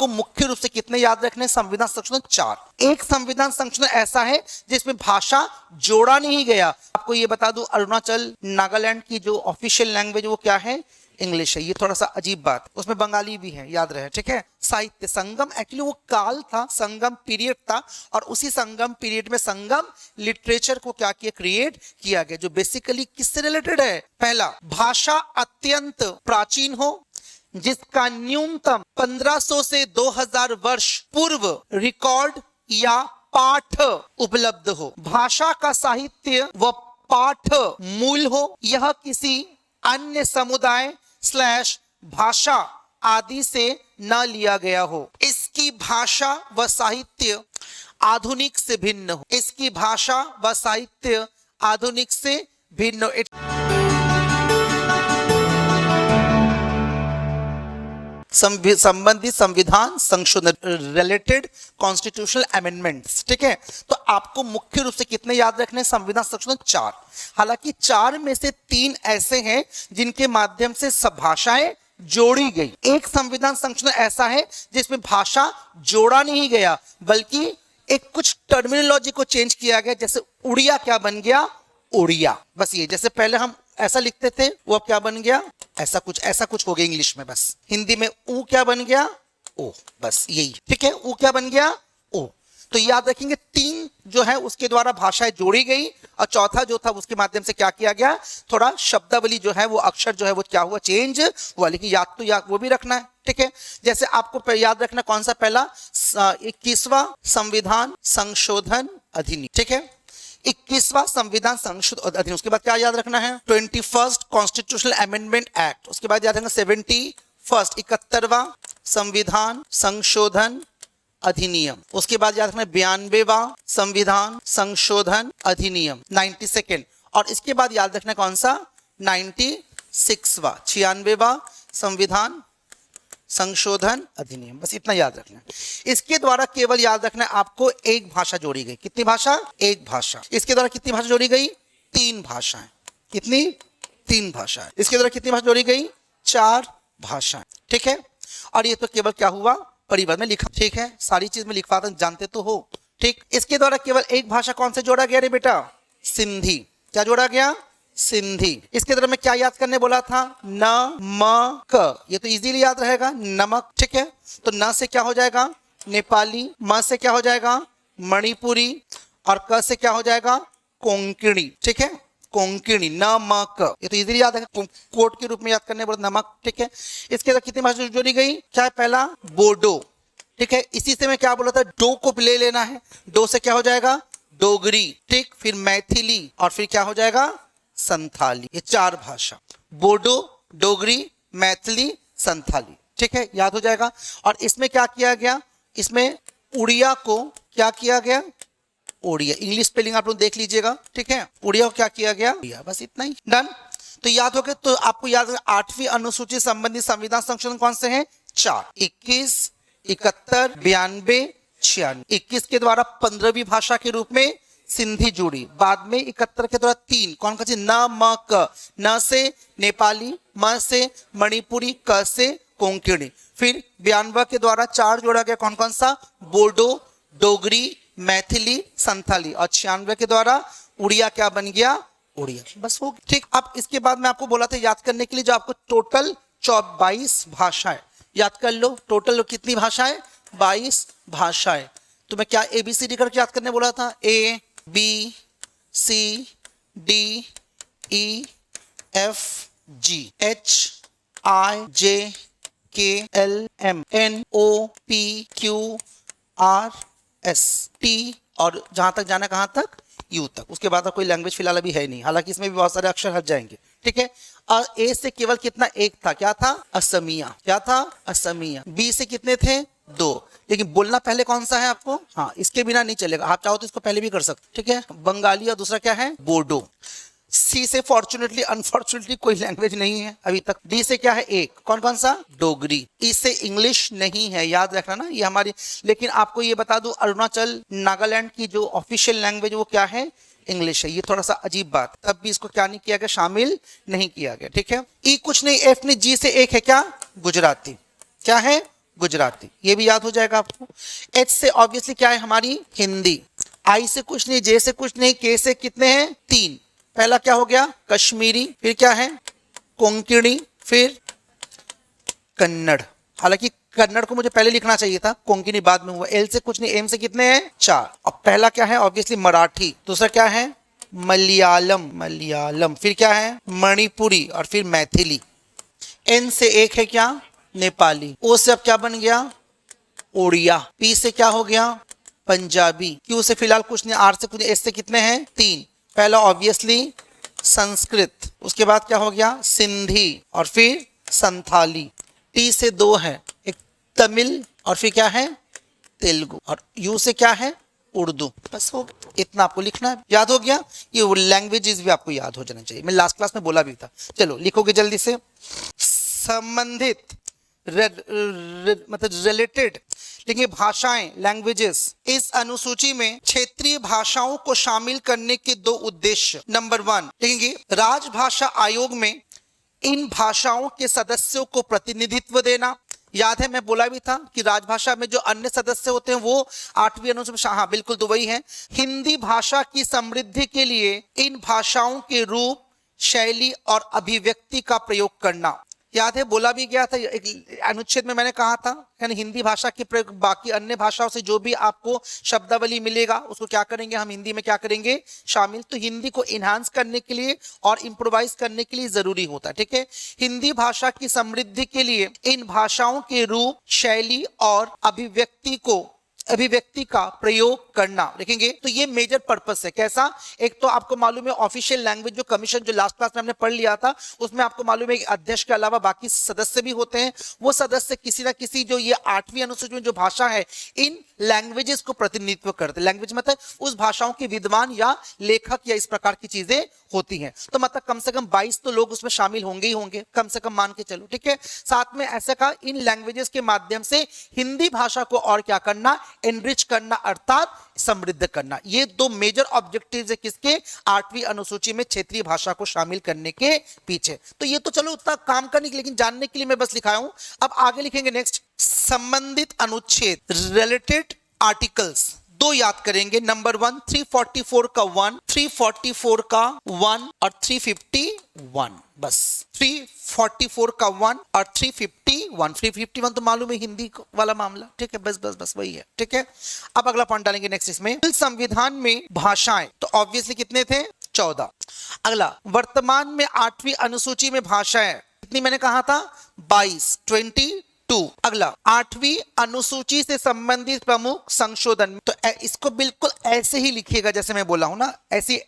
आपको मुख्य रूप से कितने याद रखने हैं? संविधान संशोधन 4। एक संविधान संशोधन ऐसा है जिसमें भाषा जोड़ा नहीं गया। आपको ये बता दूं, अरुणाचल नागालैंड की जो ऑफिशियल लैंग्वेज वो क्या है? इंग्लिश है। ये थोड़ा सा अजीब बात, उसमें बंगाली भी है, याद रहे, ठीक है। साहित्य संगम, एक्चुअली वो काल था, संगम पीरियड था, और उसी संगम पीरियड में संगम लिटरेचर को क्या किया? क्रिएट किया गया, जो बेसिकली किससे रिलेटेड है? पहला, भाषा अत्यंत प्राचीन हो, जिसका न्यूनतम 1500 से 2000 वर्ष पूर्व रिकॉर्ड या पाठ उपलब्ध हो। भाषा का साहित्य व पाठ मूल हो। यह किसी अन्य समुदाय / भाषा आदि से न लिया गया हो। इसकी भाषा व साहित्य आधुनिक से भिन्न हो। इसकी भाषा व साहित्य आधुनिक से भिन्न हो। संबंधित संविधान संशोधन, रिलेटेड कॉन्स्टिट्यूशनल अमेंडमेंट्स, ठीक है। तो आपको मुख्य रूप से कितने याद रखने हैं? संविधान संशोधन 4। हालांकि 4 में से 3 ऐसे हैं जिनके माध्यम से सब भाषाएं जोड़ी गई। एक संविधान संशोधन ऐसा है जिसमें भाषा जोड़ा नहीं गया, बल्कि एक कुछ टर्मिनोलॉजी को चेंज किया गया। जैसे उड़िया क्या बन गया? ओडिया। बस ये, जैसे पहले हम ऐसा लिखते थे, वो अब क्या बन गया? ऐसा कुछ हो गया इंग्लिश में। बस हिंदी में ऊ क्या बन गया? ओ। बस यही, ठीक है। ऊ क्या बन गया? ओ। तो याद रखेंगे 3 जो है उसके द्वारा भाषाएं जोड़ी गई, और चौथा जो था उसके माध्यम से क्या किया गया? थोड़ा शब्दावली जो है वो अक्षर जो है वो क्या हुआ? चेंज हुआ। लेकिन याद वो भी रखना है, ठीक है। जैसे आपको याद रखना कौन सा? पहला 21वां संविधान संशोधन अधिनियम, ठीक है। 21वां संविधान संशोधन अधिनियम। उसके बाद क्या याद रखना है? 21st constitutional amendment act. उसके बाद याद रखना 71वां संविधान संशोधन अधिनियम। उसके बाद याद रखना 92वां संविधान संशोधन अधिनियम 92nd। और इसके बाद याद रखना कौन सा? 96वां संविधान संशोधन अधिनियम। बस इतना याद रखना है। इसके द्वारा केवल याद रखना है आपको एक भाषा जोड़ी गई। कितनी भाषा? एक भाषा। इसके द्वारा कितनी भाषा जोड़ी गई? 3 भाषाएं। कितनी? 3 भाषाएं। इसके द्वारा कितनी भाषा जोड़ी गई? 4 भाषाएं, ठीक है। और ये तो केवल क्या हुआ? परिवर्तन में लिखा, ठीक है। सारी चीज में लिखवा जानते तो हो, ठीक। इसके द्वारा केवल एक भाषा कौन से जोड़ा गया रे बेटा? सिंधी। क्या जोड़ा गया? सिंधी। इसके द्वारा मैं क्या याद करने बोला था? नमक। ये तो इजीली याद रहेगा, नमक, ठीक है। तो न से क्या हो जाएगा? नेपाली। म से क्या हो जाएगा? मणिपुरी। और क से क्या हो जाएगा? कोंकणी, ठीक है। कोंकणी, नमक। ये तो इजीली याद है, कोट के रूप में याद करने बोला, नमक, ठीक है। इसके अंदर कितनी भाषा जोड़ी गई? क्या है? पहला बोडो, ठीक है। इसी से मैं क्या बोला था? डो को ले लेना है। डो से क्या हो जाएगा? डोगरी, ठीक। फिर मैथिली, और फिर क्या हो जाएगा? संथाली। ये 4 भाषा, बोडो, डोगरी, मैथिली, संथाली, ठीक है। याद हो जाएगा। और इसमें क्या किया गया? इसमें उड़िया को क्या किया गया? ओडिया। इंग्लिश स्पेलिंग आप लोग देख लीजिएगा, ठीक है। उड़िया को क्या किया गया? बस इतना ही, डन। तो याद हो गया। तो आपको याद है 8वीं अनुसूची संबंधी संविधान संशोधन कौन से हैं? 4, 21, 71, 92, 96। 21 के द्वारा 15वीं भाषा के रूप में सिंधी जुड़ी। बाद में 71 के द्वारा 3 कौन कौन सी? नमक। न से नेपाली, म से मणिपुरी, क से कोंकणी। फिर 92 के द्वारा 4 जोड़ा गया। कौन कौन सा? बोडो, डोगरी, मैथिली, संथाली। और 96 के द्वारा उड़िया क्या बन गया? उड़िया। बस हो गया, ठीक। अब इसके बाद मैं आपको बोला था याद करने के लिए, जो आपको टोटल 22 भाषाएं याद कर लो। टोटल कितनी भाषाएं? 22 भाषाएं। तो मैं क्या ABCD करके याद करने बोला था? ABCDEFGHIJKLMNOPQRST, और जहां तक जाना कहां तक? यू तक। उसके बाद कोई लैंग्वेज फिलहाल अभी है नहीं, हालांकि इसमें भी बहुत सारे अक्षर हट जाएंगे, ठीक है। और ए से केवल कितना? एक था। क्या था? असमिया। क्या था? असमिया। बी से कितने थे? 2। लेकिन बोलना पहले कौन सा है आपको? हाँ, इसके बिना नहीं चलेगा। आप चाहो तो इसको पहले भी कर सकते, ठीक है। बंगाली, और दूसरा क्या है? बोडो। सी से फॉर्चुनेटली अनफॉर्चुनेटली कोई लैंग्वेज नहीं है अभी तक। डी से क्या है? एक। कौन कौन सा? डोगरी। ई से इंग्लिश नहीं है, याद रखना ना, ये हमारी। लेकिन आपको ये बता दूं, अरुणाचल नागालैंड की जो ऑफिशियल लैंग्वेज वो क्या है? इंग्लिश है। ये थोड़ा सा अजीब बात, तब भी इसको क्या नहीं किया गया? शामिल नहीं किया गया, ठीक है। ई कुछ नहीं, एफ नहीं, जी से एक है क्या? गुजराती। क्या है? गुजराती, ये भी याद हो जाएगा आपको। एच से ऑब्वियसली क्या है हमारी हिंदी, आई से कुछ नहीं, जे से कुछ नहीं, के से कितने हैं 3, पहला क्या हो गया कश्मीरी, फिर क्या है कोंकणी, फिर कन्नड़। हालांकि कन्नड़ को मुझे पहले लिखना चाहिए था, कोंकणी बाद में हुआ। एल से कुछ नहीं, एम से कितने हैं 4। अब पहला क्या है ऑब्वियसली मराठी, दूसरा क्या है मलयालम, फिर क्या है मणिपुरी और फिर मैथिली। एन से एक है क्या नेपाली, ओ से अब क्या बन गया ओडिया, पी से क्या हो गया पंजाबी, क्यू से फिलहाल कुछ नहीं, आर से कुछ, एस से कितने हैं 3, पहला ऑब्वियसली संस्कृत, उसके बाद क्या हो गया सिंधी और फिर संथाली। टी से 2 है, एक तमिल और फिर क्या है तेलुगु, और यू से क्या है उर्दू। बस हो इतना आपको लिखना है, याद हो गया। ये लैंग्वेजेस भी आपको याद हो जाना चाहिए, मैं लास्ट क्लास में बोला भी था। चलो लिखोगे जल्दी से। संबंधित मतलब रिलेटेड लेकिन भाषाएं लैंग्वेजेस, इस अनुसूची में क्षेत्रीय भाषाओं को शामिल करने के 2 उद्देश्य। नंबर 1 लिखेंगे राजभाषा आयोग में इन भाषाओं के सदस्यों को प्रतिनिधित्व देना। याद है मैं बोला भी था कि राजभाषा में जो अन्य सदस्य होते हैं वो 8वीं अनुसूची, हाँ बिल्कुल तो वही है। हिंदी भाषा की समृद्धि के लिए इन भाषाओं के रूप, शैली और अभिव्यक्ति का प्रयोग करना। याद है बोला भी गया था एक अनुच्छेद में, मैंने कहा था यानी हिंदी भाषा के प्रयोग बाकी अन्य भाषाओं से जो भी आपको शब्दावली मिलेगा उसको क्या करेंगे हम हिंदी में क्या करेंगे शामिल। तो हिंदी को इनहांस करने के लिए और इम्प्रोवाइज करने के लिए जरूरी होता है, ठीक है। हिंदी भाषा की समृद्धि के लिए इन भाषाओं के रूप, शैली और अभिव्यक्ति का प्रयोग करना लिखेंगे। तो ये मेजर पर्पस है। कैसा, एक तो आपको मालूम है ऑफिशियल लैंग्वेज जो कमीशन जो लास्ट क्लास में हमने पढ़ लिया था उसमें आपको मालूम है अध्यक्ष के अलावा बाकी सदस्य भी होते हैं। वो सदस्य किसी ना किसी जो ये 8वीं अनुसूची में जो भाषा है इन लैंग्वेजेस को प्रतिनिधित्व करते हैं। लैंग्वेज मतलब उस भाषाओं के विद्वान या लेखक या इस प्रकार की चीजें होती हैं। तो मतलब कम से कम 22 तो लोग उसमें शामिल होंगे ही होंगे, कम से कम मान के चलो, ठीक है। साथ में ऐसा कहा इन लैंग्वेजेस के माध्यम से हिंदी भाषा को और क्या करना, एनरिच करना अर्थात समृद्ध करना। ये 2 मेजर ऑब्जेक्टिव्स है किसके 8वीं अनुसूची में क्षेत्रीय भाषा को शामिल करने के पीछे। तो ये तो चलो उतना काम करने के लेकिन जानने के लिए मैं बस लिखाया हूं। अब आगे लिखेंगे नेक्स्ट संबंधित अनुच्छेद, रिलेटेड आर्टिकल्स 2 याद करेंगे। नंबर 1 344 का 1, 344 का 1 और 351, बस 344 का 1 और 351। 351 तो मालूम है हिंदी वाला मामला, ठीक है, बस वही है, ठीक है। अब अगला पॉइंट डालेंगे नेक्स्ट इसमें, संविधान में भाषाएं तो ऑब्वियसली कितने थे 14। अगला वर्तमान में 8वीं अनुसूची में भाषाएं कितनी मैंने कहा था 22। अगला 8वीं अनुसूची से संबंधित प्रमुख संशोधन, तो इसको बिल्कुल ऐसे ही लिखिएगा जैसे मैं बोला हूं ना, ऐसी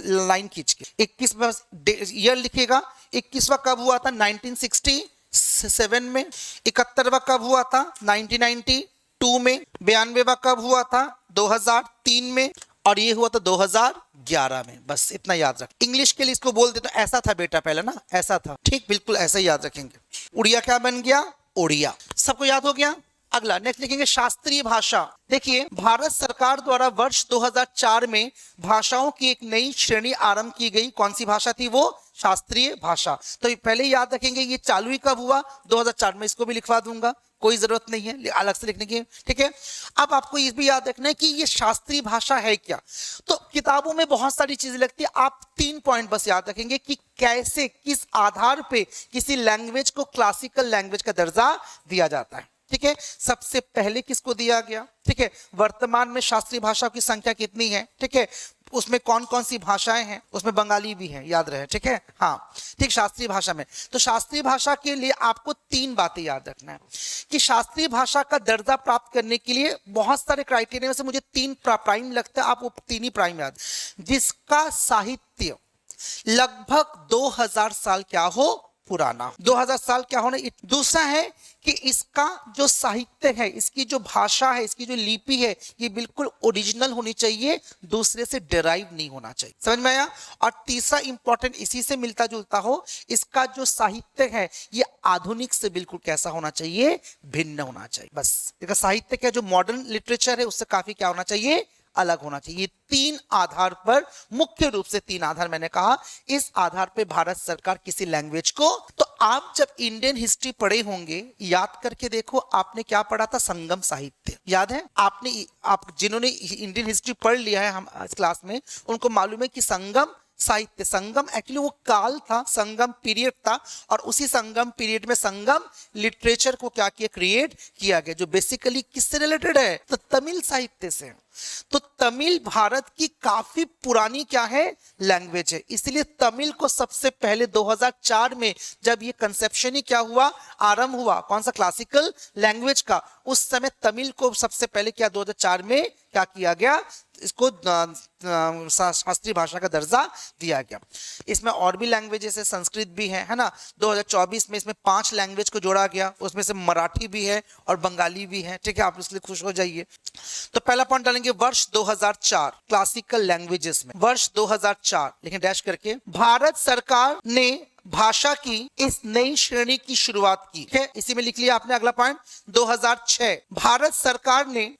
लाइन खींच के 21वां ईयर लिखिएगा। 21वां कब हुआ था 1967 में, 71वां कब हुआ था 1992 में, 92वां कब हुआ था 2003 में और ये हुआ था 2011 में। बस इतना याद रख। इंग्लिश के लिए इसको बोल दे तो ऐसा था बेटा पहले ना, ऐसा था, ठीक, बिल्कुल ऐसा ही याद रखेंगे। उड़िया क्या बन गया ओडिया, सबको याद हो गया। अगला नेक्स्ट लिखेंगे शास्त्रीय भाषा। देखिए भारत सरकार द्वारा वर्ष 2004 में भाषाओं की एक नई श्रेणी आरंभ की गई। कौन सी भाषा थी वो, शास्त्रीय भाषा। तो पहले याद रखेंगे ये चालू ही कब हुआ 2004 में, इसको भी लिखवा दूंगा, कोई जरूरत नहीं है अलग से लिखने की, ठीक है। अब आपको ये भी याद रखना है कि ये शास्त्रीय भाषा है क्या। तो किताबों में बहुत सारी चीजें लगती है, आप 3 पॉइंट बस याद रखेंगे कि कैसे किस आधार पे किसी लैंग्वेज को क्लासिकल लैंग्वेज का दर्जा दिया जाता है, ठीक है। सबसे पहले किसको दिया गया, ठीक है। वर्तमान में शास्त्रीय भाषाओं की संख्या कितनी है, ठीक है। उसमें कौन कौन सी भाषाएं हैं, उसमें बंगाली भी है, याद रहे, ठीक है, हाँ ठीक। शास्त्रीय भाषा में तो शास्त्रीय भाषा के लिए आपको 3 बातें याद रखना है कि शास्त्रीय भाषा का दर्जा प्राप्त करने के लिए बहुत सारे क्राइटेरिया में से मुझे 3 प्राइम लगता है, आप वो 3 ही प्राइम याद, जिसका साहित्य लगभग 2000 साल क्या हो पुराना, 2000 साल क्या होना। दूसरा है कि इसका जो साहित्य है, इसकी जो भाषा है, इसकी जो लिपि है, ये बिल्कुल ओरिजिनल होनी चाहिए, दूसरे से डेराइव नहीं होना चाहिए, समझ में आया। और तीसरा इंपॉर्टेंट इसी से मिलता जुलता हो, इसका जो साहित्य है ये आधुनिक से बिल्कुल कैसा होना चाहिए, भिन्न होना चाहिए। बस इसका साहित्य क्या जो मॉडर्न लिटरेचर है उससे काफी क्या होना चाहिए, अलग होना चाहिए। तीन आधार पर, मुख्य रूप से तीन आधार मैंने कहा, इस आधार पे भारत सरकार किसी लैंग्वेज को, तो आप जब इंडियन हिस्ट्री पढ़े होंगे, याद करके देखो आपने क्या पढ़ा था, संगम साहित्य याद है आपने? आप जिन्होंने इंडियन हिस्ट्री पढ़ लिया है हम इस क्लास में, उनको मालूम है कि संगम साहित्य, संगम एक्चुअली वो काल था, संगम पीरियड था, और उसी संगम पीरियड में संगम लिटरेचर को क्या किया, क्रिएट किया गया, जो बेसिकली किससे रिलेटेड है, तो तमिल साहित्य से। तो तमिल भारत की काफी पुरानी क्या है, लैंग्वेज है। इसलिए तमिल को सबसे पहले 2004 में जब ये कंसेप्शन ही क्या हुआ, आरंभ हुआ, कौन सा, क्लासिकल लैंग्वेज का, उस समय तमिल को सबसे पहले क्या 2004 में क्या किया गया, इसको शास्त्रीय भाषा का दर्जा दिया गया। इसमें और भी लैंग्वेजेस है, संस्कृत भी है ना। 2024 में इसमें 5 लैंग्वेज को जोड़ा गया, उसमें से मराठी भी है और बंगाली भी है, ठीक है, आप इसलिए खुश हो जाइए। तो पहला पॉइंट डालेंगे वर्ष 2004 क्लासिकल लैंग्वेजेस में, वर्ष 2004 लेकिन डैश करके, भारत सरकार ने भाषा की इस नई श्रेणी की शुरुआत की है, इसी में लिख लिया आपने। अगला पॉइंट 2006, भारत सरकार ने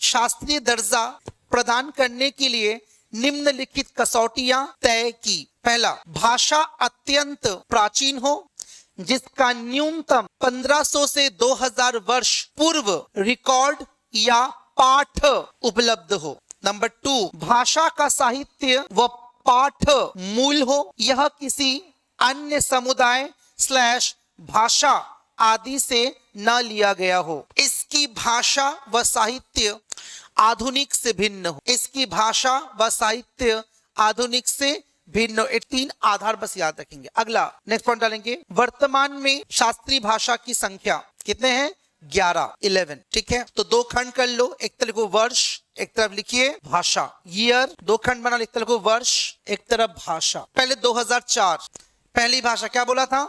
शास्त्रीय दर्जा प्रदान करने के लिए निम्नलिखित कसौटियां तय की। पहला, भाषा अत्यंत प्राचीन हो, जिसका न्यूनतम 1500 से 2000 वर्ष पूर्व रिकॉर्ड या पाठ उपलब्ध हो। नंबर 2, भाषा का साहित्य व पाठ मूल हो, यह किसी अन्य समुदाय / भाषा आदि से न लिया गया हो, इसकी भाषा व साहित्य आधुनिक से भिन्न हो, इसकी भाषा व साहित्य आधुनिक से भिन्न हो। 3 आधार बस याद रखेंगे। अगला नेक्स्ट पॉइंट डालेंगे, वर्तमान में शास्त्रीय भाषा की संख्या कितने हैं, 11 ठीक है। तो 2 खंड कर लो, एक तरफ को वर्ष, एक तरफ लिखिए भाषा, ईयर, 2 खंड बना, एक तरफ को वर्ष, एक तरफ भाषा। पहले 2004 पहली भाषा क्या बोला था,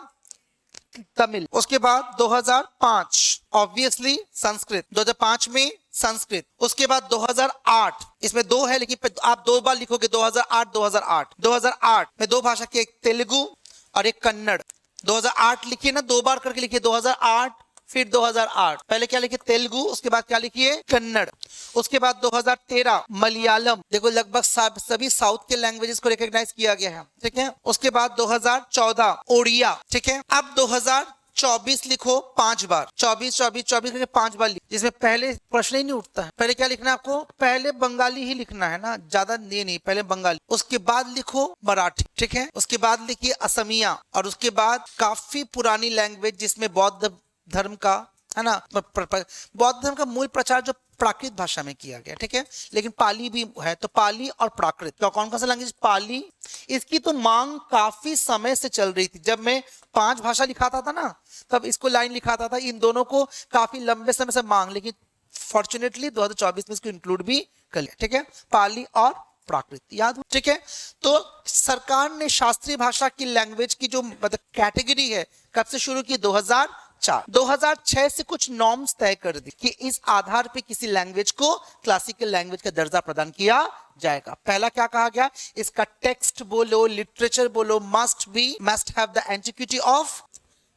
तमिल। उसके बाद 2005 ऑब्वियसली संस्कृत, 2005 में संस्कृत। उसके बाद 2008, इसमें 2 है लेकिन आप 2 बार लिखोगे, 2008 में 2 भाषा की, एक तेलुगु और एक कन्नड़। 2008 लिखिए ना, 2 बार करके लिखिए, 2008 फिर 2008, पहले क्या लिखिए तेलुगु, उसके बाद क्या लिखिए कन्नड़। उसके बाद 2013 मलयालम, देखो लगभग सभी साउथ के लैंग्वेजेस को रिकॉग्नाइज किया गया है, ठीक है। उसके बाद 2014 ओडिया, ठीक है। अब 2024 लिखो 5 बार, 24 करके 5 बार लिखो, जिसमें पहले प्रश्न ही नहीं उठता है। पहले क्या लिखना है आपको, पहले बंगाली ही लिखना है ना, ज्यादा ये नहीं, पहले बंगाली, उसके बाद लिखो मराठी, ठीक है। उसके बाद लिखिए असमिया, और उसके बाद काफी पुरानी लैंग्वेज जिसमें बौद्ध धर्म का है ना, बौद्ध धर्म का मूल प्रचार जो प्राकृत भाषा में किया गया, ठीक है। लेकिन पाली भी है, तो पाली और प्राकृत, तो कौन कौन सा लैंग्वेज, पाली। इसकी तो मांग काफी समय से चल रही थी, जब मैं 5 भाषा लिखाता था ना, तब इसको लाइन लिखाता था, इन दोनों को काफी लंबे समय से मांग, लेकिन फॉर्चुनेटली 2024 में इसको इंक्लूड भी कर लिया, ठीक है, पाली और प्राकृत, याद हो, ठीक है। तो सरकार ने शास्त्रीय भाषा की लैंग्वेज की जो मतलब कैटेगरी है, कब से शुरू की, 2006 से कुछ नॉर्म्स तय कर दी कि इस आधार पे किसी लैंग्वेज को क्लासिकल लैंग्वेज का दर्जा प्रदान किया जाएगा। पहला क्या कहा गया, इसका टेक्स्ट बोलो, लिटरेचर बोलो, must have the antiquity of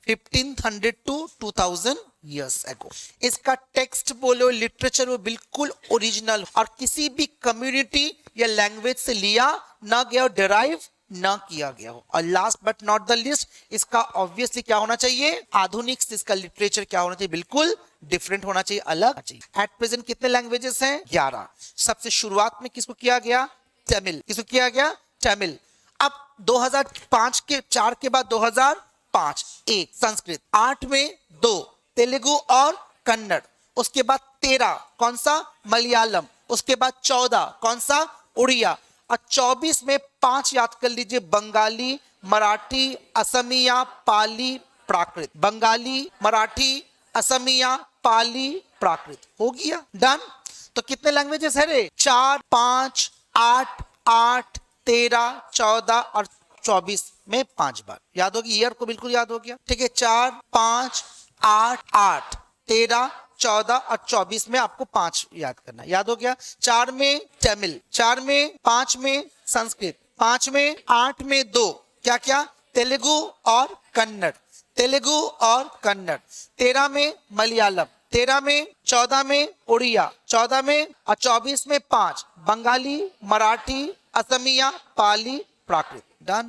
1500 to 2000 years ago। इसका टेक्स्ट बोलो, लिटरेचर वो बिल्कुल ओरिजिनल और किसी भी कम्युनिटी या लैंग्वेज से लिया ना गया, डिराइव ना किया गया हो। और last but not the list, इसका ऑब्वियसली क्या होना चाहिए, आधुनिक, इसका लिटरेचर क्या होना चाहिए, बिल्कुल डिफरेंट होना चाहिए, अलग चाहिए। एट प्रेजेंट कितने लैंग्वेजेस हैं, 11। सबसे शुरुआत में किसको किया गया, तमिल, किसको किया गया, तमिल। अब 2005 के 4 के बाद 2005 1 संस्कृत, 8 में 2 तेलुगु और कन्नड़, उसके बाद 13 कौन सा, मलयालम, उसके बाद 14 कौन सा, उड़िया, और 24 में 5 याद कर लीजिए, बंगाली, मराठी, असमिया, पाली, प्राकृत। बंगाली, मराठी, असमिया, पाली, प्राकृत, हो गया, डन। तो कितने लैंग्वेजेस है रे, 4 5 8 8 13 14 और 24 में 5 बार याद होगी, ईयर को बिल्कुल याद हो गया, ठीक है। 4 5 8 8 13 14 और 24 में आपको 5 याद करना, याद हो गया। 4 में तमिल, 4 में 5 में संस्कृत, 5 में 8 में 2 क्या क्या, तेलुगु और कन्नड़, तेलुगु और कन्नड़। 13 में मलयालम, 13 में, 14 में उड़िया, 14 में और 24 में 5 बंगाली, मराठी, असमिया, पाली, प्राकृत। डन।